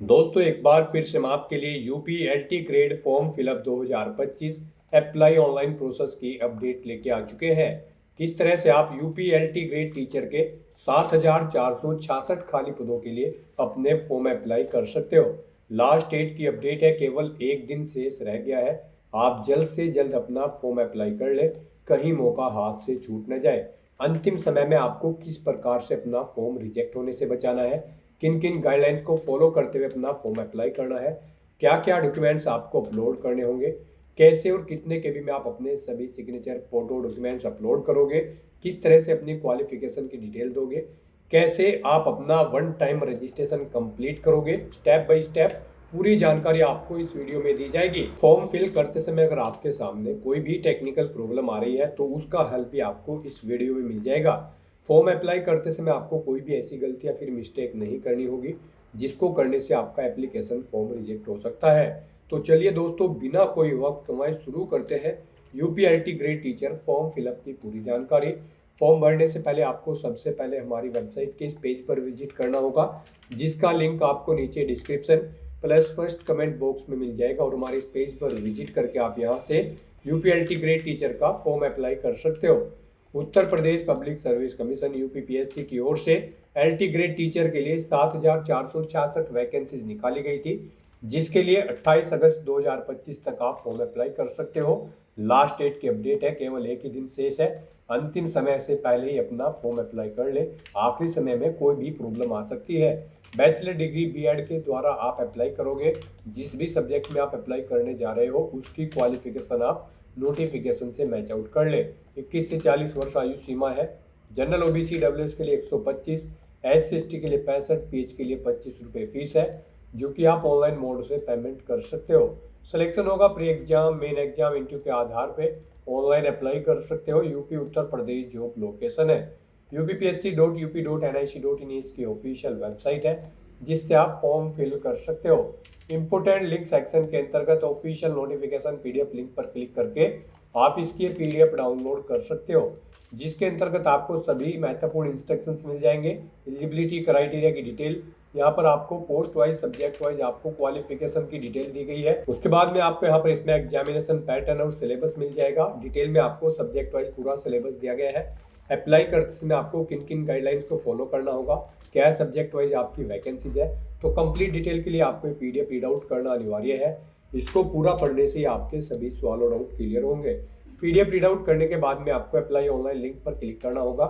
दोस्तों एक बार फिर से मैं आपके लिए UPLT grade form fill up 2025 apply online process की अपडेट लेके आ चुके हैं। किस तरह से आप यूपीएलटी ग्रेड टीचर के 7,466 खाली पदों के लिए अपने फॉर्म अप्लाई कर सकते हो। लास्ट डेट की अपडेट है, केवल एक दिन शेष रह गया है। आप जल्द से जल्द अपना फॉर्म अप्लाई कर ले, कहीं मौका हाथ से छूट न जाए। अंतिम समय में आपको किस प्रकार से अपना फॉर्म रिजेक्ट होने से बचाना है, किन किन गाइडलाइंस को फॉलो करते हुए अपना फॉर्म अप्लाई करना है, क्या क्या डॉक्यूमेंट्स आपको अपलोड करने होंगे, कैसे और कितने केबी में आप अपने सभी सिग्नेचर फोटो डॉक्यूमेंट्स अपलोड करोगे, किस तरह से अपनी क्वालिफिकेशन की डिटेल दोगे, कैसे आप अपना वन टाइम रजिस्ट्रेशन कंप्लीट करोगे, स्टेप बाय स्टेप पूरी जानकारी आपको इस वीडियो में दी जाएगी। फॉर्म फिल करते समय अगर आपके सामने कोई भी टेक्निकल प्रॉब्लम आ रही है तो उसका हल भी आपको इस वीडियो में मिल जाएगा। फॉर्म अप्लाई करते समय आपको कोई भी ऐसी गलती या फिर मिस्टेक नहीं करनी होगी जिसको करने से आपका एप्लीकेशन फॉर्म रिजेक्ट हो सकता है। तो चलिए दोस्तों, बिना कोई वक्त गंवाए शुरू करते हैं यूपीएलटी ग्रेड टीचर फॉर्म फिलअप की पूरी जानकारी। फॉर्म भरने से पहले आपको सबसे पहले हमारी वेबसाइट के इस पेज पर विजिट करना होगा, जिसका लिंक आपको नीचे description plus first comment box में मिल जाएगा। और हमारे इस पेज पर विजिट करके आप यहाँ से यूपीएलटी ग्रेड टीचर का फॉर्म अप्लाई कर सकते हो। उत्तर Pradesh public service commission UPPSC की ओर से एलटी ग्रेड टीचर के लिए 7,466 वैकेंसीज निकाली गई थी, जिसके लिए 28 अगस्त 2025 तक आप फॉर्म अप्लाई कर सकते हो। लास्ट डेट की अपडेट है, केवल एक ही दिन शेष है। अंतिम समय से पहले ही अपना फॉर्म अप्लाई कर ले, आखिरी समय में कोई भी प्रॉब्लम आ सकती है। बैचलर डिग्री बीएड के द्वारा आप अप्लाई करोगे, जिस भी सब्जेक्ट में आप अप्लाई करने जा रहे हो उसकी क्वालिफिकेशन आप नोटिफिकेशन से मैच आउट कर ले। 21 से 40 वर्ष आयु सीमा है। जनरल ओबीसी डब्ल्यूएस के लिए 125, SC/ST के लिए 65, PH के लिए 25 रुपये फीस है, जो कि आप ऑनलाइन मोड से पेमेंट कर सकते हो। सिलेक्शन होगा pre exam, main exam, interview के आधार पे। ऑनलाइन अप्लाई कर सकते हो। UP Uttar Pradesh job location है upsc.up.nic.in इसकी ऑफिशियल वेबसाइट है, जिससे आप फॉर्म फिल कर सकते हो। इंपोर्टेंट लिंक सेक्शन के अंतर्गत ऑफिशियल नोटिफिकेशन पीडीएफ लिंक पर क्लिक करके आप इसकी पीडीएफ डाउनलोड कर सकते हो, जिसके अंतर्गत आपको सभी महत्वपूर्ण इंस्ट्रक्शंस मिल जाएंगे। एलिजिबिलिटी क्राइटेरिया की डिटेल, यहाँ पर आपको पोस्ट वाइज सब्जेक्ट वाइज आपको क्वालिफिकेशन की डिटेल दी गई है। उसके बाद में आपको यहाँ पर इसमें एग्जामिनेशन पैटर्न और सिलेबस मिल जाएगा। डिटेल में आपको सब्जेक्ट वाइज पूरा सिलेबस दिया गया है। अप्लाई करते समय आपको किन किन गाइडलाइंस को फॉलो करना होगा, क्या सब्जेक्ट वाइज आपकी वैकेंसीज है, तो कंप्लीट डिटेल के लिए आपको पीडीएफ रीड आउट करना अनिवार्य है। इसको पूरा पढ़ने से ही आपके सभी सवाल और डाउट क्लियर होंगे। पीडीएफ रीड आउट करने के बाद में आपको अप्लाई ऑनलाइन लिंक पर क्लिक करना होगा,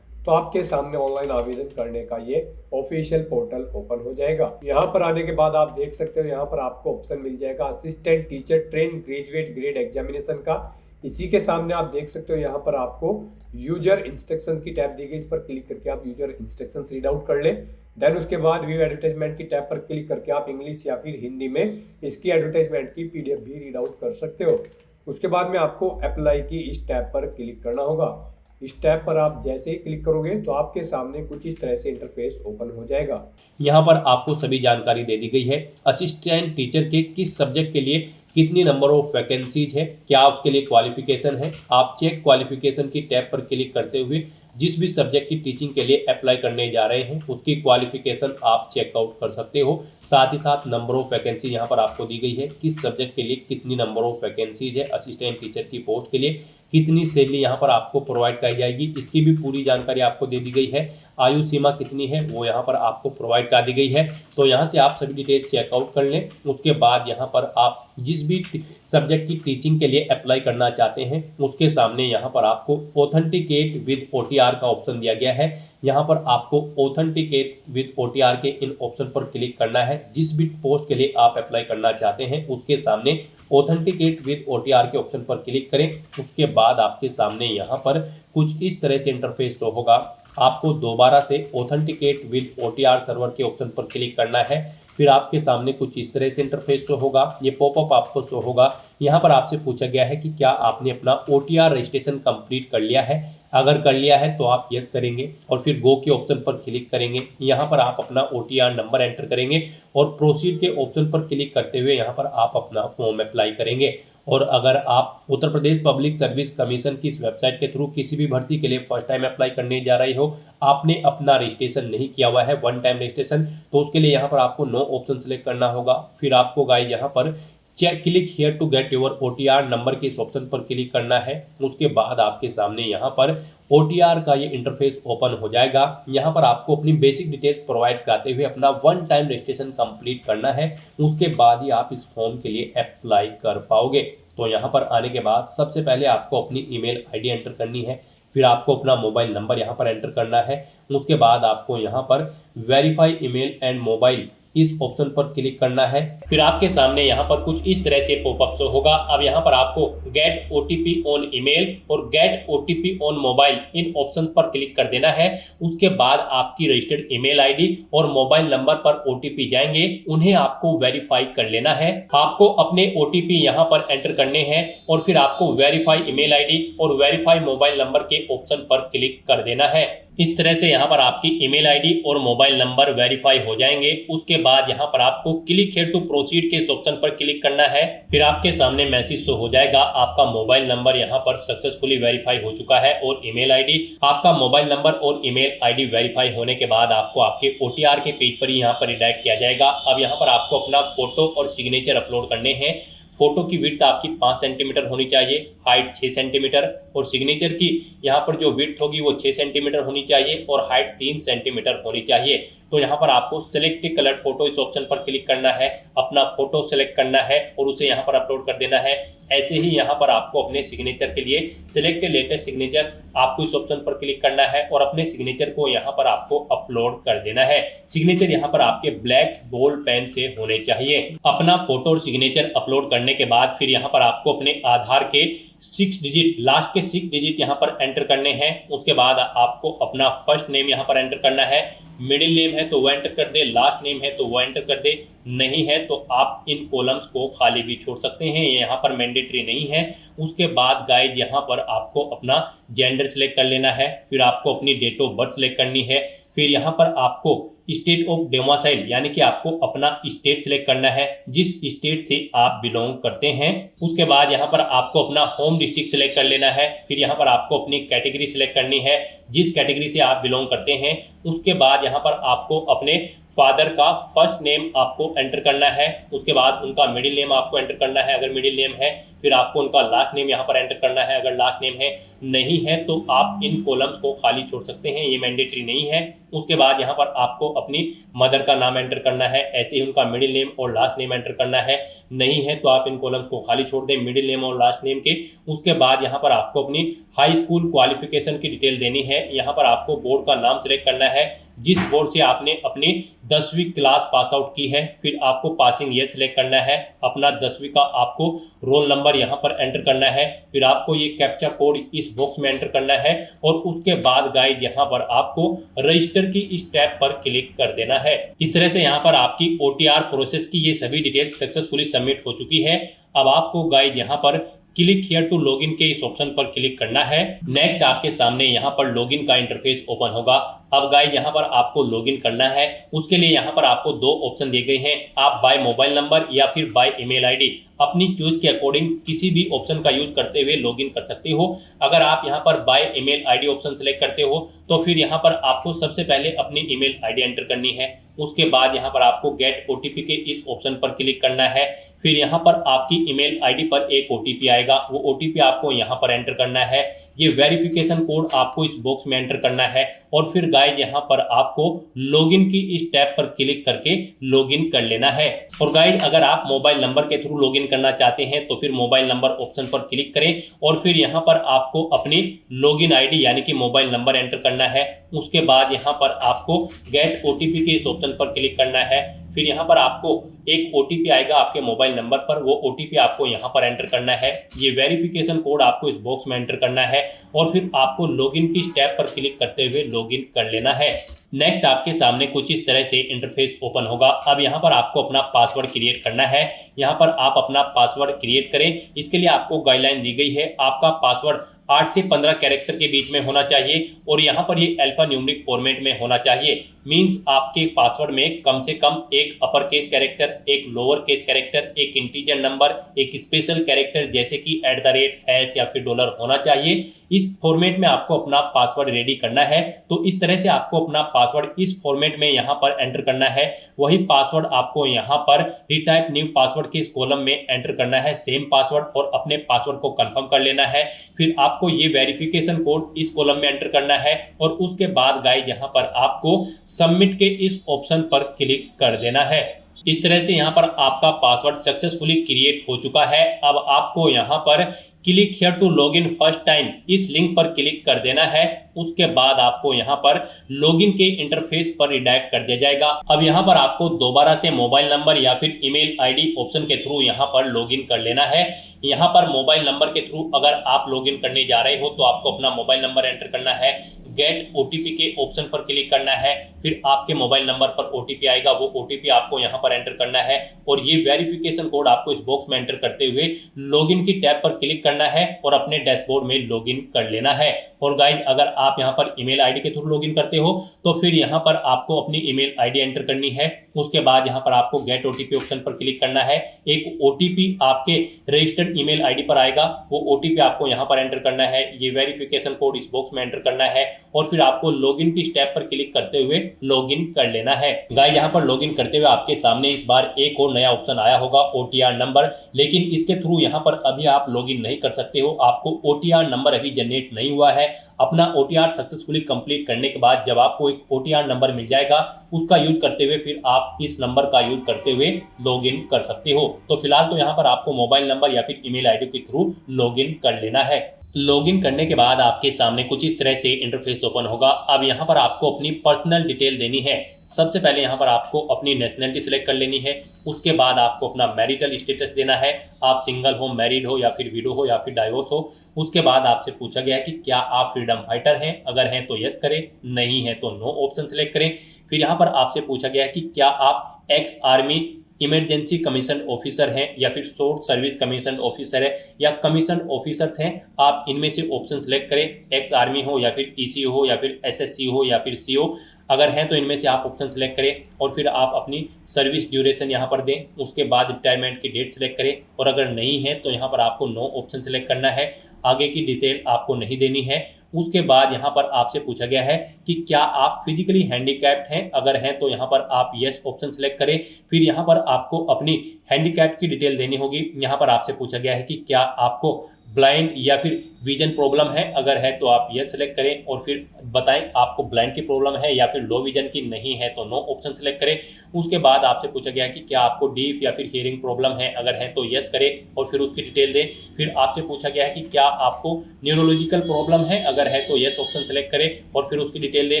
तो आपके सामने ऑनलाइन आवेदन करने का ये ऑफिशियल पोर्टल ओपन हो जाएगा। यहाँ पर आने के बाद आप देख सकते हो, यहाँ पर आपको ऑप्शन मिल जाएगा assistant teacher train graduate grade examination का। इसी के सामने आप देख सकते हो, यहाँ पर आपको यूजर इंस्ट्रक्शंस की टैब दी गई, इस पर क्लिक करके आप यूजर इंस्ट्रक्शंस रीड आउट कर ले। देन उसके बाद व्यू एडवर्टाइजमेंट की टैब पर क्लिक करके आप इंग्लिश या फिर हिंदी में इसकी एडवर्टाइजमेंट की पीडीएफ भी रीड आउट कर सकते हो। उसके बाद में आपको अप्लाई की इस टैब पर क्लिक करना होगा। इस टैब पर आप जैसे ही क्लिक करोगे तो आपके सामने कुछ इस तरह से इंटरफेस ओपन हो जाएगा। यहाँ पर आपको सभी जानकारी दे दी गई है। असिस्टेंट टीचर के किस सब्जेक्ट के लिए कितनी नंबर ऑफ वैकेंसीज है, क्या उसके लिए क्वालिफिकेशन है। आप चेक क्वालिफिकेशन की टैब पर क्लिक करते हुए जिस भी सब्जेक्ट की टीचिंग के लिए अप्लाई करने जा रहे हैं उसकी क्वालिफिकेशन आप चेकआउट कर सकते हो। साथ ही साथ नंबर ऑफ वैकेंसी यहाँ पर आपको दी गई है, किस सब्जेक्ट के लिए कितनी नंबर ऑफ वैकेंसीज है, असिस्टेंट टीचर की पोस्ट के लिए कितनी सैलरी यहाँ पर आपको प्रोवाइड कराई जाएगी, इसकी भी पूरी जानकारी आपको दे दी गई है। आयु सीमा कितनी है वो यहाँ पर आपको प्रोवाइड कर दी गई है। तो यहाँ से आप सभी डिटेल्स चेकआउट कर लें। उसके बाद यहाँ पर आप जिस भी सब्जेक्ट की टीचिंग के लिए अप्लाई करना चाहते हैं उसके सामने यहाँ पर आपको ऑथेंटिकेट विद OTR का ऑप्शन दिया गया है। यहाँ पर आपको ऑथेंटिकेट विद OTR के इन ऑप्शन पर क्लिक करना है। जिस भी पोस्ट के लिए आप अप्लाई करना चाहते हैं उसके सामने ऑथेंटिकेट विद OTR के ऑप्शन पर क्लिक करें। उसके बाद आपके सामने यहाँ पर कुछ इस तरह से इंटरफेस शो होगा। आपको दोबारा से ऑथेंटिकेट विद OTR सर्वर के ऑप्शन पर क्लिक करना है। फिर आपके सामने कुछ इस तरह से इंटरफेस शो होगा। ये पॉपअप आपको शो होगा। यहाँ पर आपसे पूछा गया है कि क्या आपने अपना OTR रजिस्ट्रेशन कंप्लीट कर लिया है। अगर कर लिया है तो आप यस करेंगे और फिर गो के ऑप्शन पर क्लिक करेंगे। यहाँ पर आप अपना OTR नंबर एंटर करेंगे और प्रोसीड के ऑप्शन पर क्लिक करते हुए यहाँ पर आप अपना फॉर्म अप्लाई करेंगे। और अगर आप Uttar Pradesh public service commission की इस वेबसाइट के थ्रू किसी भी भर्ती के लिए फर्स्ट टाइम अप्लाई करने जा रहे हो, आपने अपना रजिस्ट्रेशन नहीं किया हुआ है, वन टाइम रजिस्ट्रेशन, तो उसके लिए यहाँ पर आपको नो ऑप्शन सेलेक्ट करना होगा। फिर आपको गाइस यहाँ पर click here to get your OTR number के इस ऑप्शन पर क्लिक करना है। उसके बाद आपके सामने यहाँ पर OTR का ये इंटरफेस ओपन हो जाएगा। यहाँ पर आपको अपनी बेसिक डिटेल्स प्रोवाइड कराते हुए अपना वन टाइम रजिस्ट्रेशन कंप्लीट करना है। उसके बाद ही आप इस फॉर्म के लिए अप्लाई कर पाओगे। तो यहाँ पर आने के बाद सबसे पहले आपको अपनी ईमेल आईडी एंटर करनी है, फिर आपको अपना मोबाइल नंबर यहाँ पर एंटर करना है। उसके बाद आपको यहाँ पर वेरीफाई ईमेल एंड मोबाइल इस ऑप्शन पर क्लिक करना है। फिर आपके सामने यहाँ पर कुछ इस तरह से पॉपअप शो होगा। अब यहाँ पर आपको गेट OTP ऑन ईमेल और गेट OTP ऑन मोबाइल इन ऑप्शन पर क्लिक कर देना है। उसके बाद आपकी रजिस्टर्ड ईमेल आईडी और मोबाइल नंबर पर OTP जाएंगे, उन्हें आपको वेरीफाई कर लेना है। आपको अपने OTP यहाँ पर एंटर करने हैं और फिर आपको वेरीफाई ईमेल आईडी और वेरीफाई मोबाइल नंबर के ऑप्शन पर क्लिक कर देना है। इस तरह से यहाँ पर आपकी ईमेल आईडी और मोबाइल नंबर वेरीफाई हो जाएंगे। उसके बाद यहाँ पर आपको क्लिक हियर टू प्रोसीड के इस ऑप्शन पर क्लिक करना है। फिर आपके सामने मैसेज शो हो जाएगा, आपका मोबाइल नंबर यहाँ पर सक्सेसफुली वेरीफाई हो चुका है और ईमेल आईडी। आपका मोबाइल नंबर और ईमेल आईडी वेरीफाई होने के बाद आपको आपके OTR के पेज पर ही यहाँ पर रिडायरेक्ट किया जाएगा। अब यहाँ पर आपको अपना फोटो और सिग्नेचर अपलोड करने हैं। फोटो की विड्थ आपकी 5 सेंटीमीटर होनी चाहिए, हाइट 6 सेंटीमीटर और सिग्नेचर की यहाँ पर जो विड्थ होगी वो 6 सेंटीमीटर होनी चाहिए और हाइट 3 सेंटीमीटर होनी चाहिए। तो यहाँ पर आपको सिलेक्ट कलर फोटो इस ऑप्शन पर क्लिक करना है, अपना फोटो सेलेक्ट करना है और उसे यहाँ पर अपलोड कर देना है। ऐसे ही यहाँ पर आपको अपने सिग्नेचर के लिए सिलेक्ट लेटेस्ट सिग्नेचर आपको इस ऑप्शन पर क्लिक करना है और अपने सिग्नेचर को यहाँ पर आपको अपलोड कर देना है। सिग्नेचर यहाँ पर आपके ब्लैक बोल्ड पेन से होने चाहिए। अपना फोटो और सिग्नेचर अपलोड करने के बाद फिर यहाँ पर आपको अपने आधार के 6 डिजिट लास्ट के 6 डिजिट यहाँ पर एंटर करने हैं। उसके बाद आपको अपना फर्स्ट नेम यहाँ पर एंटर करना है, मिडिल नेम है तो वो एंटर कर दे, लास्ट नेम है तो वो एंटर कर दे, नहीं है तो आप इन कॉलम्स को खाली भी छोड़ सकते हैं, ये यहाँ पर मैंडेटरी नहीं है। उसके बाद गाइड यहाँ पर आपको अपना जेंडर सेलेक्ट कर लेना है, फिर आपको अपनी डेट ऑफ बर्थ सेलेक्ट करनी है, फिर यहाँ पर आपको स्टेट ऑफ डोमिसाइल यानी कि आपको अपना स्टेट सेलेक्ट करना है, जिस स्टेट से आप बिलोंग करते हैं। उसके बाद यहाँ पर आपको अपना होम डिस्ट्रिक्ट सेलेक्ट कर लेना है, फिर यहाँ पर आपको अपनी कैटेगरी सेलेक्ट करनी है, जिस कैटेगरी से आप बिलोंग करते हैं। उसके बाद यहाँ पर आपको अपने फादर का फर्स्ट नेम आपको एंटर करना है, उसके बाद उनका मिडिल नेम आपको एंटर करना है अगर मिडिल नेम है, फिर आपको उनका लास्ट नेम यहाँ पर एंटर करना है अगर लास्ट नेम है, नहीं है तो आप इन कॉलम्स को खाली छोड़ सकते हैं, ये मैंडेटरी नहीं है। उसके बाद यहाँ पर आपको अपनी मदर का नाम एंटर करना है, ऐसे ही उनका मिडिल नेम और लास्ट नेम एंटर करना है, नहीं है तो आप इन कॉलम्स को खाली छोड़ दें मिडिल नेम और लास्ट नेम के। उसके बाद यहाँ पर आपको अपनी हाई स्कूल क्वालिफिकेशन की डिटेल देनी है, यहाँ पर आपको बोर्ड का नाम सेलेक्ट करना है, जिस बोर्ड से आपने अपनी 10वीं क्लास पास आउट की है, फिर आपको पासिंग ईयर सेलेक्ट करना है, अपना 10वीं का आपको रोल नंबर यहाँ पर एंटर करना है, फिर आपको ये कैप्चा कोड इस बॉक्स में एंटर करना है और उसके बाद गाइड यहाँ पर आपको रजिस्टर की इस टैब पर क्लिक कर देना है। इस तरह से यहाँ पर आपकी OTR प्रोसेस की ये सभी डिटेल सक्सेसफुली सबमिट हो चुकी है। अब आपको गाइड यहाँ पर क्लिक हियर टू लॉगिन के इस ऑप्शन पर क्लिक करना है। नेक्स्ट आपके सामने यहाँ पर लॉगिन का इंटरफेस ओपन होगा। अब गाइस यहाँ पर आपको लॉगिन करना है, उसके लिए यहाँ पर आपको 2 ऑप्शन दिए गए हैं, आप बाय मोबाइल नंबर या फिर बाय ईमेल आईडी अपनी चॉइस के अकॉर्डिंग किसी भी ऑप्शन का यूज करते हुए लॉगिन कर सकते हो। अगर आप यहाँ पर by email ID option select करते हो तो फिर यहाँ पर आपको सबसे पहले अपनी ईमेल आईडी एंटर करनी है, उसके बाद यहाँ पर आपको गेट OTP के इस ऑप्शन पर क्लिक करना है, फिर यहाँ पर आपकी ईमेल आईडी पर एक OTP आएगा, वो OTP आपको यहाँ पर एंटर करना है, ये वेरिफिकेशन कोड आपको इस बॉक्स में एंटर करना है और फिर गाइड यहाँ पर आपको लॉगिन की इस टैब पर क्लिक करके लॉगिन कर लेना है। और गाइड अगर आप मोबाइल नंबर के थ्रू लॉगिन करना चाहते हैं तो फिर मोबाइल नंबर ऑप्शन पर क्लिक करें और फिर यहाँ पर आपको अपनी लॉगिन आईडी यानी कि मोबाइल नंबर एंटर करना है, उसके बाद यहाँ पर आपको गेट OTP के इस ऑप्शन पर क्लिक करना है, फिर यहाँ पर आपको एक OTP आएगा आपके मोबाइल नंबर पर, वो OTP आपको यहाँ पर एंटर करना है, ये वेरिफिकेशन कोड आपको इस बॉक्स में एंटर करना है और फिर आपको लॉगिन की टैब पर क्लिक करते हुए लॉगिन कर लेना है। नेक्स्ट आपके सामने कुछ इस तरह से इंटरफेस ओपन होगा। अब यहाँ पर आपको अपना पासवर्ड क्रिएट करना है, यहाँ पर आप अपना पासवर्ड क्रिएट करें। इसके लिए आपको गाइडलाइन दी गई है, आपका पासवर्ड 8 से 15 कैरेक्टर के बीच में होना चाहिए और यहाँ पर ये अल्फा न्यूमेरिक फॉर्मेट में होना चाहिए। मींस आपके पासवर्ड में कम से कम एक अपर केस कैरेक्टर, एक लोअर केस कैरेक्टर, एक इंटीजर नंबर, एक स्पेशल कैरेक्टर जैसे कि @ या फिर डॉलर होना चाहिए। इस फॉर्मेट में आपको अपना पासवर्ड रेडी करना है। तो इस तरह से आपको अपना पासवर्ड इस फॉर्मेट में यहाँ पर एंटर करना है। वही पासवर्ड आपको यहाँ पर रीटाइप न्यू पासवर्ड के इस कॉलम में एंटर करना है, सेम पासवर्ड, और अपने पासवर्ड को कंफर्म कर लेना है। फिर आपको ये वेरिफिकेशन कोड इस कॉलम में एंटर करना है और उसके बाद गाइस यहाँ पर आपको सबमिट के इस ऑप्शन पर क्लिक कर देना है। इस तरह से यहाँ पर आपका पासवर्ड सक्सेसफुली क्रिएट हो चुका है। अब आपको यहाँ पर click here to login first time इस लिंक पर क्लिक कर देना है। उसके बाद आपको यहाँ पर लॉगिन के इंटरफेस पर रिडायरेक्ट कर दिया जाएगा। अब यहाँ पर आपको दोबारा से मोबाइल नंबर या फिर ईमेल आईडी ऑप्शन के थ्रू यहाँ पर लॉगिन कर लेना है। यहाँ पर मोबाइल नंबर के थ्रू अगर आप लॉगिन करने जा रहे हो तो आपको अपना मोबाइल नंबर एंटर करना है, गेट ओटीपी के ऑप्शन पर क्लिक करना है, फिर आपके मोबाइल नंबर पर ओटीपी आएगा, वो ओटीपी आपको यहाँ पर एंटर करना है और ये वेरिफिकेशन कोड आपको इस बॉक्स में एंटर करते हुए लॉगिन की टैब पर क्लिक करना है और अपने डैशबोर्ड में लॉगिन कर लेना है। और गाइस अगर आप यहाँ पर ईमेल आईडी के थ्रू लॉगिन करते हो तो फिर यहाँ पर आपको अपनी ईमेल आईडी एंटर करनी है। उसके बाद यहाँ पर आपको गेट ओटीपी ऑप्शन पर क्लिक करना है। एक ओटीपी आपके रजिस्टर्ड ईमेल आईडी पर आएगा, वो ओटीपी आपको यहाँ पर एंटर करना है, ये वेरिफिकेशन कोड इस बॉक्स में एंटर करना है और फिर आपको लॉगिन की स्टेप पर क्लिक करते हुए लॉगिन कर लेना है। गाइस यहाँ पर लॉगिन करते हुए आपके सामने इस बार एक और नया ऑप्शन आया होगा, OTR नंबर, लेकिन इसके थ्रू यहाँ पर अभी आप लॉगिन नहीं कर सकते हो। आपको OTR नंबर अभी जनरेट नहीं हुआ है। अपना OTR सक्सेसफुली कंप्लीट करने के बाद जब आपको एक OTR नंबर मिल जाएगा उसका यूज करते हुए फिर आप इस नंबर का यूज करते हुए लॉगिन कर सकते हो। तो फिलहाल तो यहाँ पर आपको मोबाइल नंबर या फिर ईमेल आईडी के थ्रू लॉगिन कर लेना है। लॉगिन करने के बाद आपके सामने कुछ इस तरह से इंटरफेस ओपन होगा। अब यहाँ पर आपको अपनी पर्सनल डिटेल देनी है। सबसे पहले यहाँ पर आपको अपनी नेशनलिटी सिलेक्ट कर लेनी है। उसके बाद आपको अपना मैरिटल स्टेटस देना है, आप सिंगल हो, मैरिड हो या फिर विडो हो या फिर डाइवोर्स हो। उसके बाद आपसे पूछा गया है कि क्या आप फ्रीडम फाइटर हैं, अगर हैं तो यस करें, नहीं है तो नो ऑप्शन सिलेक्ट करें। फिर यहाँ पर आपसे पूछा गया है कि क्या आप ex army emergency commission officer हैं या फिर शॉर्ट सर्विस कमीशन ऑफिसर है या कमीशन ऑफिसर्स हैं, आप इनमें से ऑप्शन सेलेक्ट करें। एक्स आर्मी हो या फिर ECO हो या फिर SSC हो या फिर CO, अगर हैं तो इनमें से आप ऑप्शन सेलेक्ट करें और फिर आप अपनी सर्विस ड्यूरेशन यहाँ पर दें। उसके बाद रिटायरमेंट की डेट सेलेक्ट करें और अगर नहीं है तो यहाँ पर आपको नो ऑप्शन सेलेक्ट करना है। आगे की डिटेल आपको नहीं देनी है। उसके बाद यहाँ पर आपसे पूछा गया है कि क्या आप फिजिकली हैंडीकैप्ड हैं, अगर हैं तो यहाँ पर आप यस ऑप्शन सेलेक्ट करें। फिर यहाँ पर आपको अपनी हैंडीकैप की डिटेल देनी होगी। यहाँ पर आपसे पूछा गया है कि क्या आपको ब्लाइंड या फिर विजन प्रॉब्लम है, अगर है तो आप यस सेलेक्ट करें और फिर बताएं आपको ब्लाइंड की प्रॉब्लम है या फिर लो विजन की, नहीं है तो नो ऑप्शन सेलेक्ट करें। उसके बाद आपसे पूछा गया कि क्या आपको डीफ या फिर हियरिंग प्रॉब्लम है, अगर है तो यस करें और फिर उसकी डिटेल दें। फिर आपसे पूछा गया है कि क्या आपको न्यूरोलॉजिकल प्रॉब्लम है, अगर है तो यस ऑप्शन सेलेक्ट करें और फिर उसकी डिटेल दें,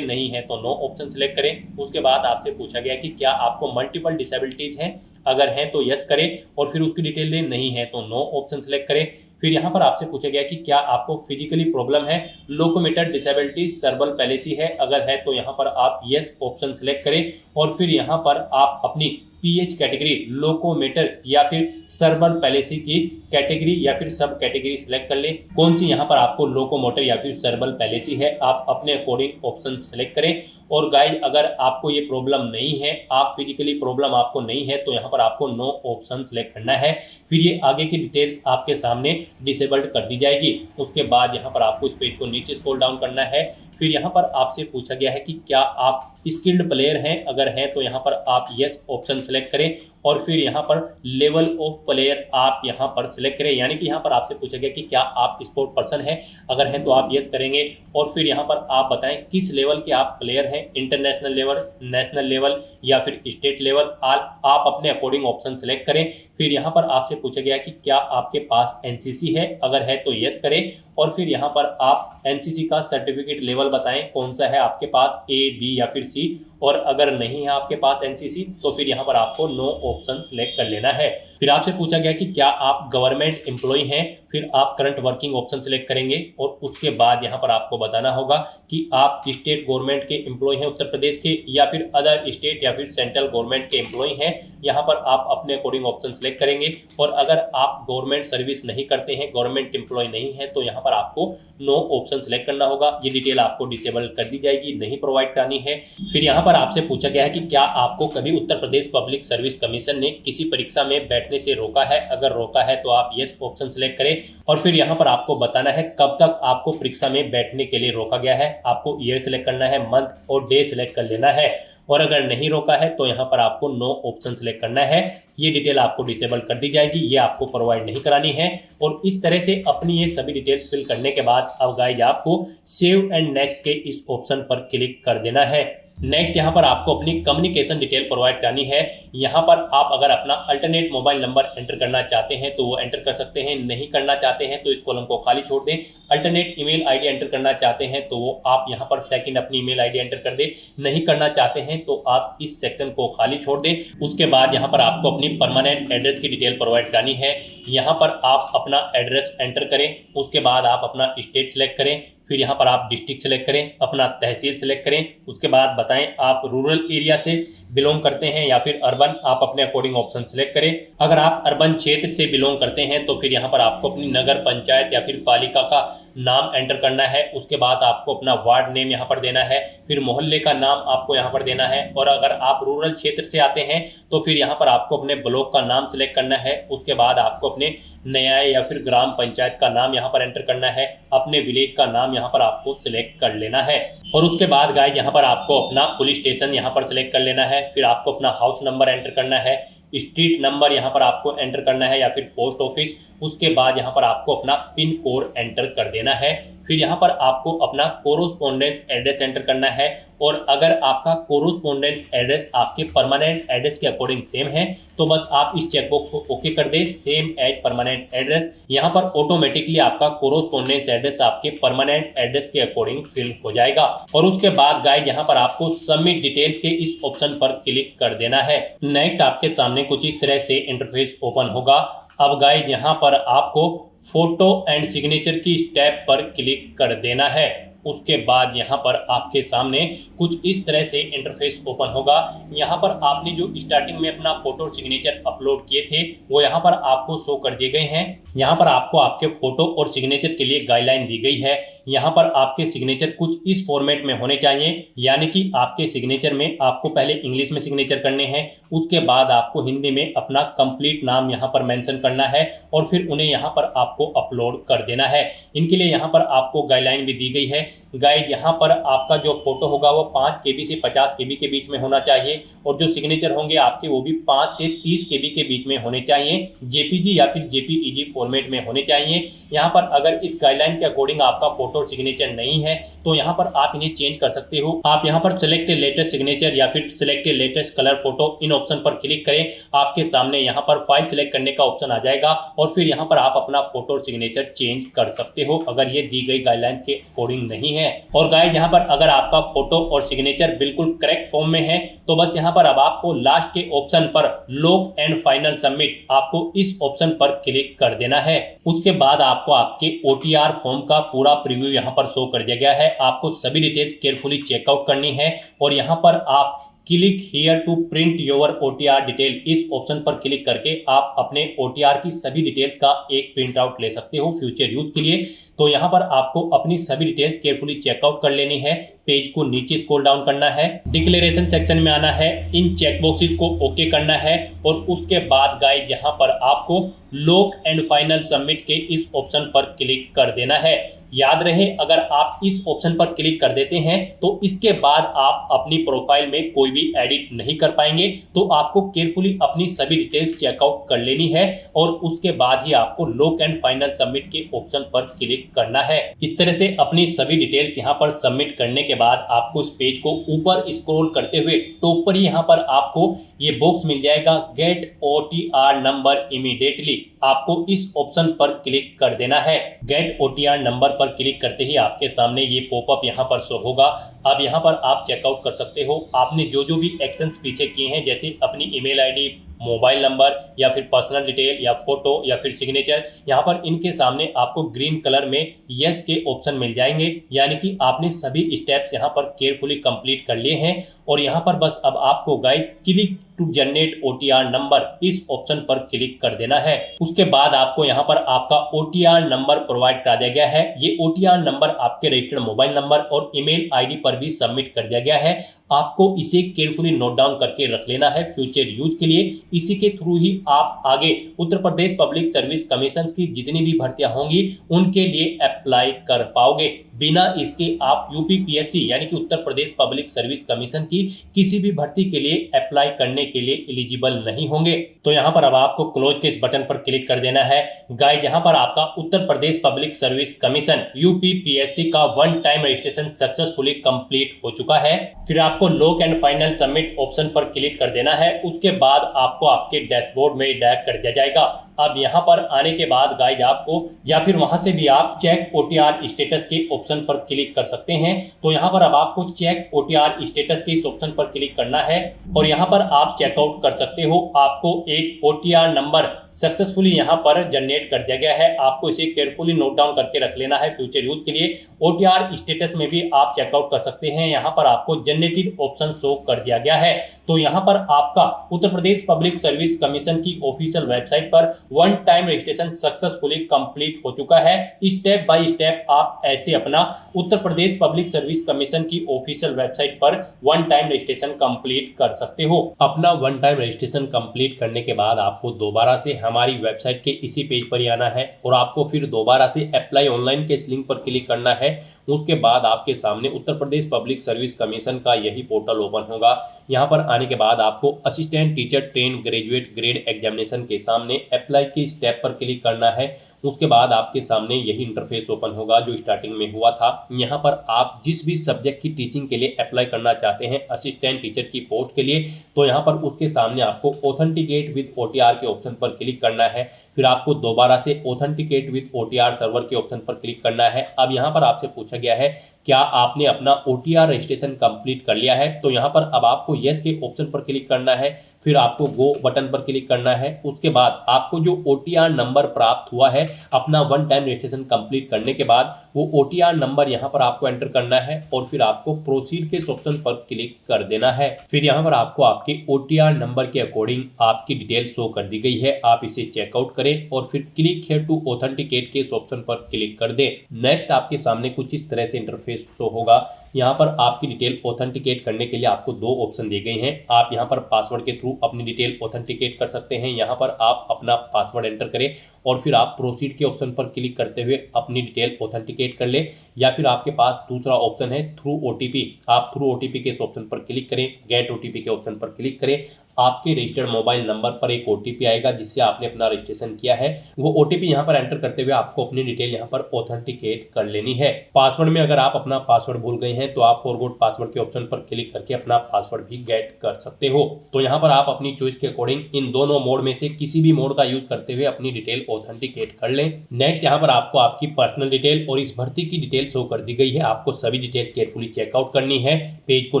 नहीं है तो नो ऑप्शन सेलेक्ट करें। उसके बाद आपसे पूछा गया कि क्या आपको मल्टीपल डिसेबिलिटीज हैं, अगर हैं तो यस करें और फिर उसकी डिटेल दें, नहीं है तो नो ऑप्शन सेलेक्ट करें। फिर यहाँ पर आपसे पूछा गया कि क्या आपको फिजिकली प्रॉब्लम है, लोकोमोटर डिसेबिलिटी, सर्बल पैलेसी है, अगर है तो यहाँ पर आप यस ऑप्शन सेलेक्ट करें और फिर यहाँ पर आप अपनी PH कैटेगरी, लोकोमोटर या फिर सर्बल पैलेसी की कैटेगरी या फिर सब कैटेगरी सिलेक्ट कर लें। कौन सी यहाँ पर आपको लोकोमोटर या फिर सर्बल पैलेसी है, आप अपने अकॉर्डिंग ऑप्शन सेलेक्ट करें। और गाइस अगर आपको ये प्रॉब्लम नहीं है, आप फिजिकली प्रॉब्लम आपको नहीं है, तो यहाँ पर आपको नो ऑप्शन सेलेक्ट करना है। फिर ये आगे की डिटेल्स आपके सामने डिसेबल्ड कर दी जाएगी। उसके बाद यहाँ पर आपको इस पेज को नीचे स्क्रॉल डाउन करना है। फिर यहाँ पर आपसे पूछा गया है कि क्या आप स्किल्ड प्लेयर हैं, अगर हैं तो यहाँ पर आप यस ऑप्शन सेलेक्ट करें और फिर यहाँ पर लेवल ऑफ प्लेयर आप यहाँ पर सिलेक्ट करें। यानी कि यहाँ पर आपसे पूछा गया कि क्या आप स्पोर्ट पर्सन हैं, अगर हैं तो आप यस करेंगे और फिर यहाँ पर आप बताएं किस लेवल के आप प्लेयर हैं, इंटरनेशनल लेवल, नेशनल लेवल या फिर स्टेट लेवल, आप अपने अकॉर्डिंग ऑप्शन सेलेक्ट करें। फिर यहाँ पर आपसे पूछा गया कि क्या आपके पास NCC है, अगर है तो यस करें और फिर यहाँ पर आप NCC का सर्टिफिकेट लेवल बताएं कौन सा है आपके पास, A, B या फिर C, और अगर नहीं है आपके पास NCC तो फिर यहाँ पर आपको नो ऑप्शन सेलेक्ट कर लेना है। फिर आपसे पूछा गया कि क्या आप गवर्नमेंट एम्प्लॉय हैं, फिर आप करंट वर्किंग ऑप्शन सेलेक्ट करेंगे और उसके बाद यहाँ पर आपको बताना होगा कि आप स्टेट गवर्नमेंट के एम्प्लॉय हैं उत्तर प्रदेश के, या फिर अदर स्टेट या फिर सेंट्रल गवर्नमेंट के एम्प्लॉय हैं। यहाँ पर आप अपने अकॉर्डिंग ऑप्शन सेलेक्ट करेंगे। और अगर आप गवर्नमेंट सर्विस नहीं करते हैं, गवर्नमेंट एम्प्लॉय नहीं है, तो यहाँ पर आपको नो ऑप्शन सेलेक्ट करना होगा। ये डिटेल आपको डिसेबल कर दी जाएगी, नहीं प्रोवाइड करानी है। फिर यहाँ पर आपसे पूछा गया है कि क्या आपको कभी उत्तर प्रदेश पब्लिक सर्विस कमीशन ने किसी परीक्षा में बैठने से रोका है। अगर रोका है तो आप यस ऑप्शन सेलेक्ट करें। और फिर यहाँ पर आपको बताना है कब तक आपको परीक्षा में बैठने के लिए रोका गया है। आपको ईयर सेलेक्ट करना है, मंथ और डे सेलेक्ट कर लेना है। और अगर नहीं रोका है तो यहाँ पर आपको नो ऑप्शन सेलेक्ट करना है। ये डिटेल आपको डिसेबल कर दी जाएगी, ये आपको प्रोवाइड नहीं करानी है। और इस तरह से अपनी ये सभी डिटेल्स फिल करने के बाद अब गाइज आपको सेव एंड नेक्स्ट के इस ऑप्शन पर क्लिक कर देना है। नेक्स्ट यहाँ पर आपको अपनी कम्युनिकेशन डिटेल प्रोवाइड करनी है। यहाँ पर आप अगर अपना अल्टरनेट मोबाइल नंबर एंटर करना चाहते हैं तो वो एंटर कर सकते हैं, नहीं करना चाहते हैं तो इस कॉलम को खाली छोड़ दें। अल्टरनेट ईमेल आईडी एंटर करना चाहते हैं तो वो आप यहाँ पर सेकंड अपनी ईमेल आईडी एंटर कर दें, नहीं करना चाहते हैं तो आप इस सेक्शन को खाली छोड़ दें। उसके बाद यहाँ पर आपको अपनी परमानेंट एड्रेस की डिटेल प्रोवाइड करनी है। यहाँ पर आप अपना एड्रेस एंटर करें, उसके बाद आप अपना स्टेट सेलेक्ट करें, फिर यहाँ पर आप डिस्ट्रिक्ट सेलेक्ट करें, अपना तहसील सेलेक्ट करें। उसके बाद बताएं आप रूरल एरिया से बिलोंग करते हैं या फिर अर्बन, आप अपने अकॉर्डिंग ऑप्शन सेलेक्ट करें। अगर आप अर्बन क्षेत्र से बिलोंग करते हैं तो फिर यहाँ पर आपको अपनी नगर पंचायत या फिर पालिका का नाम एंटर करना है। उसके बाद आपको अपना वार्ड नेम यहाँ पर देना है, फिर मोहल्ले का नाम आपको यहाँ पर देना है। और अगर आप रूरल क्षेत्र से आते हैं तो फिर यहाँ पर आपको अपने ब्लॉक का नाम सेलेक्ट करना है। उसके बाद आपको अपने न्याय या फिर ग्राम पंचायत का नाम यहाँ पर एंटर करना है। अपने विलेज का नाम यहाँ पर आपको सिलेक्ट कर लेना है। और उसके बाद गाइस यहाँ पर आपको अपना पुलिस स्टेशन यहाँ पर सिलेक्ट कर लेना है। फिर आपको अपना हाउस नंबर एंटर करना है, स्ट्रीट नंबर यहाँ पर आपको एंटर करना है या फिर पोस्ट ऑफिस। उसके बाद यहाँ पर आपको अपना पिन कोड एंटर कर देना है। फिर यहाँ पर आपको अपना कोरोस्पोंडेंस एड्रेस एंटर करना है। और अगर आपका कोरोस्पोंडेंस एड्रेस आपके परमानेंट एड्रेस के अकॉर्डिंग सेम है तो बस आप इस चेकबॉक्स को ओके कर दें, सेम एज परमानेंट एड्रेस। यहाँ पर ऑटोमेटिकली आपका कोरोस्पोंडेंस एड्रेस आपके परमानेंट एड्रेस के अकॉर्डिंग फिल हो जाएगा। और उसके बाद गाइस यहाँ पर आपको सबमिट डिटेल्स के इस ऑप्शन पर क्लिक कर देना है। नेक्स्ट आपके सामने कुछ इस तरह से इंटरफेस ओपन होगा। अब गाइस यहाँ पर आपको फोटो एंड सिग्नेचर की स्टेप पर क्लिक कर देना है। उसके बाद यहाँ पर आपके सामने कुछ इस तरह से इंटरफेस ओपन होगा। यहाँ पर आपने जो स्टार्टिंग में अपना फोटो और सिग्नेचर अपलोड किए थे वो यहाँ पर आपको शो कर दिए गए हैं। यहाँ पर आपको आपके फोटो और सिग्नेचर के लिए गाइडलाइन दी गई है। यहाँ पर आपके सिग्नेचर कुछ इस फॉर्मेट में होने चाहिए, यानी कि आपके सिग्नेचर में आपको पहले इंग्लिश में सिग्नेचर करने हैं, उसके बाद आपको हिंदी में अपना कंप्लीट नाम यहाँ पर मेंशन करना है और फिर उन्हें यहाँ पर आपको अपलोड कर देना है। इनके लिए यहाँ पर आपको गाइडलाइन भी दी गई है। गाइड यहाँ पर आपका जो फोटो होगा वो 5 KB से 50 KB के बीच में होना चाहिए और जो सिग्नेचर होंगे आपके वो भी 5 से 30 KB के बीच में होने चाहिए। JPG या फिर JPEG फॉर्मेट में होने चाहिए। यहाँ पर अगर इस गाइडलाइन के अकॉर्डिंग आपका फोटो और सिग्नेचर नहीं है तो यहाँ पर आप इन्हें चेंज कर सकते हो। आप यहाँ पर सिलेक्ट लेटेस्ट सिग्नेचर या फिर सिलेक्ट लेटेस्ट कलर फोटो, इन ऑप्शन पर क्लिक करें। आपके सामने यहाँ पर फाइल सिलेक्ट करने का ऑप्शन आ जाएगा और फिर यहाँ पर आप अपना फोटो और सिग्नेचर चेंज कर सकते हो अगर ये दी गई गाइडलाइन के अकॉर्डिंग नहीं है। और गाइस यहाँ पर अगर आपका फोटो और सिग्नेचर बिल्कुल करेक्ट फॉर्म में है तो बस यहाँ पर अब आपको लास्ट के ऑप्शन पर लॉक एंड फाइनल सबमिट, आपको इस ऑप्शन पर क्लिक कर देना है। उसके बाद आपको आपके OTR फॉर्म का पूरा प्रीव्यू यहाँ पर शो कर दिया गया है। आपको सभी डिटेल्स केयरफुली चेकआउट करनी है और यहाँ पर आप click here to print your OTR detail, इस ऑप्शन पर क्लिक करके आप अपने OTR की सभी डिटेल्स का एक प्रिंट आउट ले सकते हो फ्यूचर यूज के लिए। तो यहाँ पर आपको अपनी सभी डिटेल्स केयरफुली चेकआउट कर लेनी है। पेज को नीचे स्क्रॉल डाउन करना है, डिक्लेरेशन सेक्शन में आना है, इन चेकबॉक्सेस को ओके करना है और उसके बाद गाइस यहाँ पर आपको लॉक एंड फाइनल सबमिट के इस ऑप्शन पर क्लिक कर देना है। याद रहे अगर आप इस ऑप्शन पर क्लिक कर देते हैं तो इसके बाद आप अपनी प्रोफाइल में कोई भी एडिट नहीं कर पाएंगे। तो आपको केयरफुली अपनी सभी डिटेल्स चेकआउट कर लेनी है और उसके बाद ही आपको लॉक एंड फाइनल सबमिट के ऑप्शन पर क्लिक करना है। इस तरह से अपनी सभी डिटेल्स यहाँ पर सबमिट करने के बाद आपको इस पेज को ऊपर स्क्रॉल करते हुए टॉप पर यहाँ पर आपको ये बॉक्स मिल जाएगा, गेट OTR नंबर इमीडिएटली। आपको इस ऑप्शन पर क्लिक कर देना है। गेट OTR नंबर पर क्लिक करते ही आपके सामने ये पॉपअप यहाँ पर शो होगा। अब यहाँ पर आप चेकआउट कर सकते हो आपने जो जो भी एक्शंस पीछे किए हैं, जैसे अपनी ईमेल आईडी, मोबाइल नंबर या फिर पर्सनल डिटेल या फोटो या फिर सिग्नेचर, यहाँ पर इनके सामने आपको ग्रीन कलर में यस के ऑप्शन मिल जाएंगे, यानी कि आपने सभी स्टेप्स यहाँ पर केयरफुली कंप्लीट कर लिए हैं। और यहाँ पर बस अब आपको guide click to generate OTR number इस ऑप्शन पर क्लिक कर देना है। उसके बाद आपको यहाँ पर आपका OTR नंबर प्रोवाइड करा दिया गया है। ये OTR नंबर आपके रजिस्टर्ड मोबाइल नंबर और ईमेल आईडी पर भी सबमिट कर दिया गया है। आपको इसे केयरफुली नोट डाउन करके रख लेना है फ्यूचर यूज के लिए। इसी के थ्रू ही आप आगे उत्तर प्रदेश पब्लिक सर्विस कमीशन की जितनी भी भर्तियां होंगी उनके लिए अप्लाई कर पाओगे। बिना इसके आप UPPSC यानी कि उत्तर प्रदेश पब्लिक सर्विस कमीशन की किसी भी भर्ती के लिए अप्लाई करने के लिए एलिजिबल नहीं होंगे। तो यहाँ पर अब आपको क्लोज के इस बटन पर क्लिक कर देना है। गाइस, यहाँ पर आपका उत्तर Pradesh public service commission UPPSC का one time registration successfully complete हो चुका है। फिर आपको lock and final submit option पर क्लिक कर देना है। उसके बाद आपको आपके डैशबोर्ड में डायरेक्ट कर दिया जाएगा। अब यहाँ पर आने के बाद गाइस आपको या फिर वहां से भी आप चेक OTR स्टेटस के ऑप्शन पर क्लिक कर सकते हैं। तो यहाँ पर अब आपको चेक OTR स्टेटस के इस ऑप्शन पर क्लिक करना है और यहाँ पर आप चेकआउट कर सकते हो। आपको एक OTR नंबर सक्सेसफुली यहाँ पर जनरेट कर दिया गया है। आपको इसे केयरफुली नोट डाउन करके रख लेना है फ्यूचर यूज के लिए। OTR स्टेटस में भी आप चेकआउट कर सकते हैं। यहाँ पर आपको जनरेटेड ऑप्शन शो कर दिया गया है। तो यहाँ पर आपका उत्तर प्रदेश पब्लिक सर्विस कमीशन की ऑफिशियल वेबसाइट पर one time registration successfully complete हो चुका है। स्टेप बाय स्टेप आप ऐसे अपना उत्तर प्रदेश पब्लिक सर्विस कमीशन की ऑफिशियल वेबसाइट पर वन टाइम रजिस्ट्रेशन कंप्लीट कर सकते हो। अपना वन टाइम रजिस्ट्रेशन कंप्लीट करने के बाद आपको दोबारा से हमारी वेबसाइट के इसी पेज पर ही आना है और आपको फिर दोबारा से अप्लाई ऑनलाइन के इस लिंक पर क्लिक करना है। उसके बाद आपके सामने उत्तर प्रदेश पब्लिक सर्विस कमीशन का यही पोर्टल ओपन होगा। यहाँ पर आने के बाद आपको assistant teacher train graduate grade examination के सामने अप्लाई के स्टेप पर क्लिक करना है। उसके बाद आपके सामने यही इंटरफेस ओपन होगा जो स्टार्टिंग में हुआ था। यहाँ पर आप जिस भी सब्जेक्ट की टीचिंग के लिए अप्लाई करना चाहते हैं असिस्टेंट टीचर की पोस्ट के लिए, तो यहाँ पर उसके सामने आपको ऑथेंटिकेट विद OTR के ऑप्शन पर क्लिक करना है। फिर आपको दोबारा से ऑथेंटिकेट विद OTR सर्वर के ऑप्शन पर क्लिक करना है। अब यहाँ पर आपसे पूछा गया है क्या आपने अपना OTR रजिस्ट्रेशन कंप्लीट कर लिया है, तो यहाँ पर अब आपको यस के ऑप्शन पर क्लिक करना है। फिर आपको गो बटन पर क्लिक करना है। उसके बाद आपको जो OTR नंबर प्राप्त हुआ है अपना वन टाइम रजिस्ट्रेशन कंप्लीट करने के बाद वो OTR नंबर यहाँ पर आपको एंटर करना है और फिर आपको प्रोसीड के ऑप्शन पर क्लिक कर देना है। फिर यहाँ पर आपको आपके OTR नंबर के अकॉर्डिंग आपकी डिटेल शो कर दी गई है। आप इसे चेकआउट करें और फिर क्लिक हियर टू ऑथेंटिकेट के ऑप्शन पर क्लिक कर दें। नेक्स्ट आपके सामने कुछ इस तरह से इंटरफेस शो होगा। यहाँ पर आपकी डिटेल ऑथेंटिकेट करने के लिए आपको दो ऑप्शन दिए गए हैं। आप यहाँ पर पासवर्ड के थ्रू अपनी डिटेल ऑथेंटिकेट कर सकते हैं। यहाँ पर आप अपना पासवर्ड एंटर करें और फिर आप प्रोसीड के ऑप्शन पर क्लिक करते हुए अपनी डिटेल ऑथेंटिकेट कर लें। या फिर आपके पास दूसरा ऑप्शन है थ्रू OTP। आप थ्रू OTP के ऑप्शन पर क्लिक करें, गेट OTP के ऑप्शन पर क्लिक करें। आपके रजिस्टर्ड मोबाइल नंबर पर एक OTP आएगा जिससे आपने अपना रजिस्ट्रेशन किया है। वो OTP यहाँ पर एंटर करते हुए आपको अपनी डिटेल यहाँ पर ऑथेंटिकेट कर लेनी है। पासवर्ड में अगर आप अपना पासवर्ड भूल गए हैं तो आप फॉरगॉट पासवर्ड के ऑप्शन पर क्लिक करके अपना पासवर्ड भी गेट कर सकते हो। तो यहाँ पर आप अपनी चॉइस के अकॉर्डिंग इन दोनों मोड में से किसी भी मोड का यूज करते हुए अपनी डिटेल ऑथेंटिकेट कर लें। नेक्स्ट यहाँ पर आपको आपकी पर्सनल डिटेल और इस भर्ती की डिटेल शो कर दी गई है। आपको सभी डिटेल केयरफुली चेकआउट करनी है। पेज को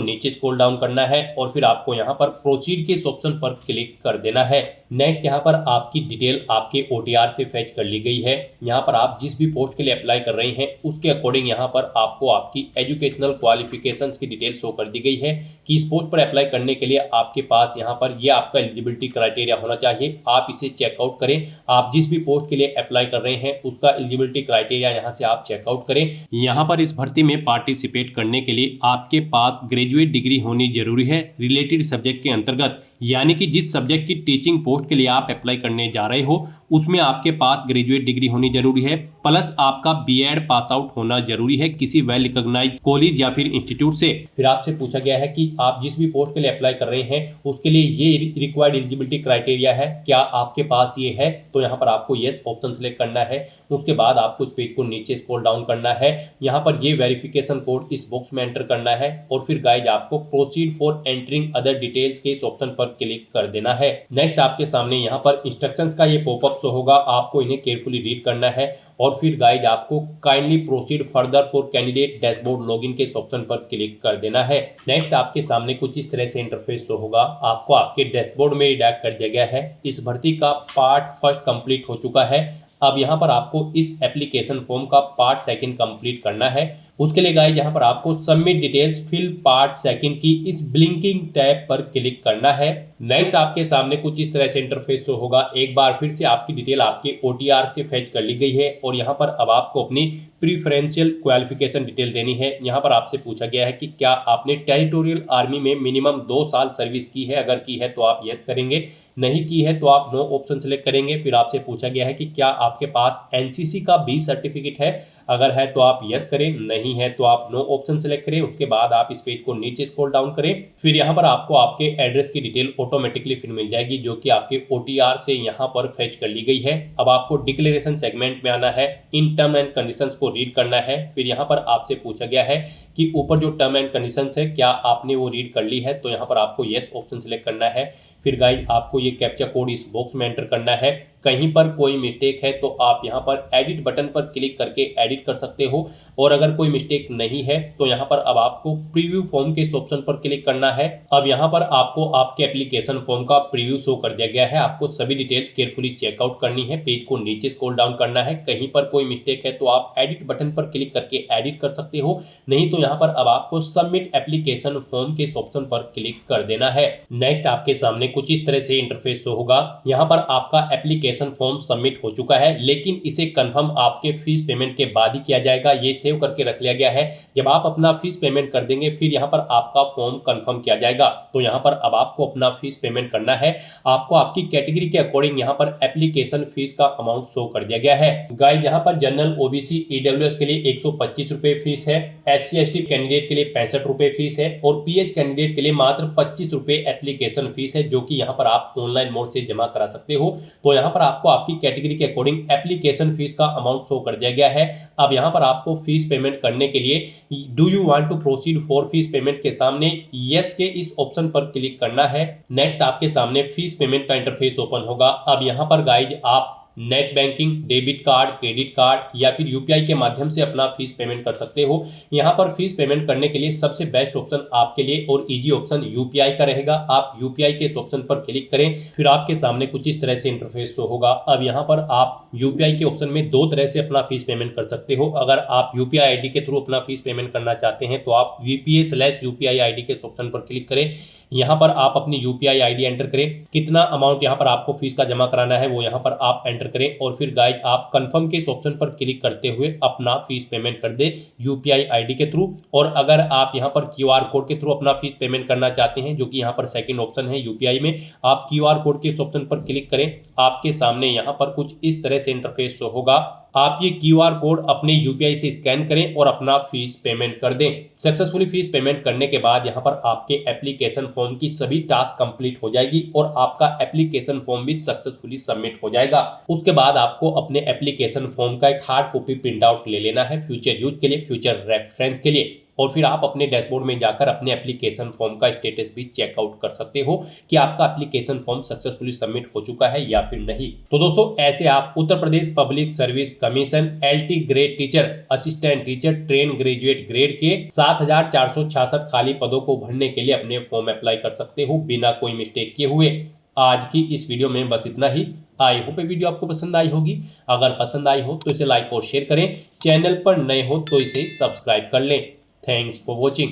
नीचे स्क्रॉल डाउन करना है और फिर आपको यहाँ पर प्रोसीड के ऑप्शन पर क्लिक कर देना है। नेक्स्ट यहाँ पर आपकी डिटेल आपके OTR से फेच कर ली गई है। यहाँ पर आप जिस भी पोस्ट के लिए अप्लाई कर रही हैं उसके अकॉर्डिंग यहाँ पर आपको आपकी एजुकेशनल क्वालिफिकेशंस की डिटेल शो कर दी गई है कि इस पोस्ट पर अप्लाई करने के लिए आपके पास यहाँ पर यह आपका एलिजिबिलिटी क्राइटेरिया होना चाहिए। आप इसे चेकआउट करें। आप जिस भी पोस्ट के लिए अप्लाई कर रहे हैं उसका एलिजिबिलिटी क्राइटेरिया यहाँ से आप चेकआउट करें। यहाँ पर इस भर्ती में पार्टिसिपेट करने के लिए आपके पास ग्रेजुएट डिग्री होनी जरूरी है रिलेटेड सब्जेक्ट के अंतर्गत, यानी कि जिस सब्जेक्ट की टीचिंग पोस्ट के लिए आप अप्लाई करने जा रहे हो उसमें आपके पास ग्रेजुएट डिग्री होनी जरूरी है, प्लस आपका B.Ed पास आउट होना जरूरी है किसी वेल रिकॉग्नाइज्ड कॉलेज या फिर इंस्टीट्यूट से। फिर आपसे पूछा गया है कि आप जिस भी पोस्ट के लिए अप्लाई कर रहे हैं उसके लिए ये रिक्वायर्ड एलिजिबिलिटी क्राइटेरिया है, क्या आपके पास ये है, तो यहाँ पर आपको यस ऑप्शन सेलेक्ट करना है। उसके बाद आपको इस पेज को नीचे स्क्रॉल डाउन करना है। यहाँ पर ये वेरिफिकेशन कोड इस बॉक्स में एंटर करना है और फिर गाइज आपको proceed for entering other details के इस ऑप्शन पर क्लिक कर देना है। नेक्स्ट आपके सामने यहाँ पर इंस्ट्रक्शंस का ये पॉपअप शो होगा। आपको इन्हें केयरफुली रीड करना है और और फिर गाइज आपको kindly proceed further for candidate dashboard login के इस ऑप्शन पर क्लिक कर देना है। नेक्स्ट आपके सामने कुछ इस तरह से इंटरफेस शो होगा। आपको आपके डैशबोर्ड में रिडायरेक्ट कर दिया गया है। इस भर्ती का पार्ट फर्स्ट कंप्लीट हो चुका है। अब यहाँ पर आपको इस एप्लीकेशन फॉर्म का पार्ट सेकंड कंप्लीट करना है। उसके लिए गाइस यहाँ पर आपको submit details fill part second की इस ब्लिंकिंग टैब पर क्लिक करना है। नेक्स्ट आपके सामने कुछ इस तरह से इंटरफेस शो होगा। एक बार फिर से आपकी डिटेल आपके OTR से फेच कर ली गई है और यहाँ पर अब आपको अपनी प्रीफरेंशियल क्वालिफिकेशन डिटेल देनी है। यहाँ पर आपसे पूछा गया है कि क्या आपने टेरिटोरियल आर्मी में मिनिमम 2 साल सर्विस की है। अगर की है तो आप यस करेंगे, नहीं की है तो आप नो ऑप्शन सेलेक्ट करेंगे। फिर आपसे पूछा गया है कि क्या आपके पास NCC का B सर्टिफिकेट है। अगर है तो आप यस करें, नहीं है तो आप नो ऑप्शन सेलेक्ट करें। उसके बाद आप इस पेज को नीचे स्क्रॉल डाउन करें। फिर यहाँ पर आपको आपके एड्रेस की डिटेल ऑटोमेटिकली फिर मिल जाएगी जो कि आपके OTR से यहाँ पर फेच कर ली गई है। अब आपको डिक्लेरेशन सेगमेंट में आना है, इन टर्म एंड कंडीशंस को रीड करना है। फिर यहाँ पर आपसे पूछा गया है कि ऊपर जो टर्म एंड कंडीशंस है क्या आपने वो रीड कर ली है, तो यहाँ पर आपको यस ऑप्शन सेलेक्ट करना है। फिर गाइस आपको ये कैप्चा कोड इस बॉक्स में एंटर करना है। कहीं पर कोई मिस्टेक है तो आप यहाँ पर एडिट बटन पर क्लिक करके एडिट कर सकते हो और अगर कोई मिस्टेक नहीं है तो यहाँ पर अब आपको प्रीव्यू फॉर्म के इस ऑप्शन पर क्लिक करना है। अब यहाँ पर आपको आपके एप्लीकेशन फॉर्म का प्रीव्यू शो कर दिया गया है। आपको सभी डिटेल्स केयरफुली चेकआउट करनी है। पेज को नीचे स्क्रॉल डाउन करना है। कहीं पर कोई मिस्टेक है तो आप एडिट बटन पर क्लिक करके एडिट कर सकते हो, नहीं तो यहाँ पर अब आपको सबमिट एप्लीकेशन फॉर्म के इस ऑप्शन पर क्लिक कर देना है। नेक्स्ट आपके सामने कुछ इस तरह से इंटरफेस शो होगा। यहाँ पर आपका एप्लीकेशन फॉर्म सबमिट हो चुका है, लेकिन इसे कंफर्म आपके फीस पेमेंट के बाद ही किया जाएगा। ये सेव करके रख लिया गया है। जब आप अपना फीस पेमेंट कर देंगे फिर यहाँ पर आपका फॉर्म कंफर्म किया जाएगा। तो यहाँ पर अब आपको अपना फीस पेमेंट करना है। आपको आपकी कैटेगरी के अकॉर्डिंग यहाँ पर एप्लीकेशन फीस का अमाउंट शो कर दिया गया है। गाइस यहाँ पर जनरल OBC EWS के लिए 125 रुपए फीस है, SC ST कैंडिडेट के लिए 65 रुपए फीस है और PH कैंडिडेट के लिए मात्र 25 रुपए एप्लीकेशन फीस है, जो कि यहाँ पर आप ऑनलाइन मोड से जमा करा सकते हो। तो यहाँ पर आपको आपकी कैटेगरी के अकॉर्डिंग एप्लीकेशन फीस का अमाउंट शो कर दिया गया है। अब यहाँ पर आपको फीस पेमेंट करने के लिए do you want to proceed for fees payment के सामने यस के इस ऑप्शन पर क्लिक करना है। नेक्स्ट आपके सामने फीस पेमेंट का इंटरफेस ओपन होगा। अब यहाँ पर गाइज आप net banking, debit card, credit card या फिर UPI के माध्यम से अपना फीस पेमेंट कर सकते हो। यहाँ पर फीस पेमेंट करने के लिए सबसे बेस्ट ऑप्शन आपके लिए और इजी ऑप्शन UPI का रहेगा। आप UPI के इस ऑप्शन पर क्लिक करें। फिर आपके सामने कुछ इस तरह से इंटरफेस शो होगा। अब यहाँ पर आप UPI के ऑप्शन में 2 तरह से अपना फीस पेमेंट कर सकते हो। अगर आप UPI ID के थ्रू अपना फीस पेमेंट करना चाहते हैं तो आप VPA/UPI ID के इस ऑप्शन पर क्लिक करें। यहाँ पर आप अपनी UPI ID एंटर करें। कितना अमाउंट यहाँ पर आपको फीस का जमा कराना है वो यहाँ पर आप एंटर करें और फिर गाइस आप कंफर्म के इस ऑप्शन पर क्लिक करते हुए अपना फीस पेमेंट कर दे UPI ID के थ्रू। और अगर आप यहाँ पर QR कोड के थ्रू अपना फीस पेमेंट करना चाहते हैं, जो कि यहाँ पर सेकंड ऑप्शन है UPI में, आप QR कोड के इस ऑप्शन पर क्लिक करें। आपके सामने यहाँ पर कुछ इस तरह से इंटरफेस शो होगा। आप ये QR कोड अपने UPI से स्कैन करें और अपना फीस पेमेंट कर दें। सक्सेसफुली फीस पेमेंट करने के बाद यहाँ पर आपके एप्लीकेशन फॉर्म की सभी टास्क कंप्लीट हो जाएगी और आपका एप्लीकेशन फॉर्म भी सक्सेसफुली सबमिट हो जाएगा। उसके बाद आपको अपने एप्लीकेशन फॉर्म का एक हार्ड कॉपी प्रिंट आउट ले लेना है फ्यूचर यूज के लिए, फ्यूचर रेफरेंस के लिए। और फिर आप अपने डैशबोर्ड में जाकर अपने एप्लीकेशन फॉर्म का स्टेटस भी चेकआउट कर सकते हो कि आपका एप्लीकेशन फॉर्म सक्सेसफुली सबमिट हो चुका है या फिर नहीं। तो दोस्तों ऐसे आप Uttar Pradesh public service commission LT grade teacher, assistant teacher, train graduate grade के 7466 खाली पदों को भरने के लिए अपने फॉर्म अप्लाई कर सकते हो बिना कोई मिस्टेक किए हुए। आज की इस वीडियो में बस इतना ही। आई होप ये वीडियो आपको पसंद आई होगी। अगर पसंद आई हो तो इसे लाइक और शेयर करें। चैनल पर नए हो तो इसे सब्सक्राइब कर लें। Thanks for watching.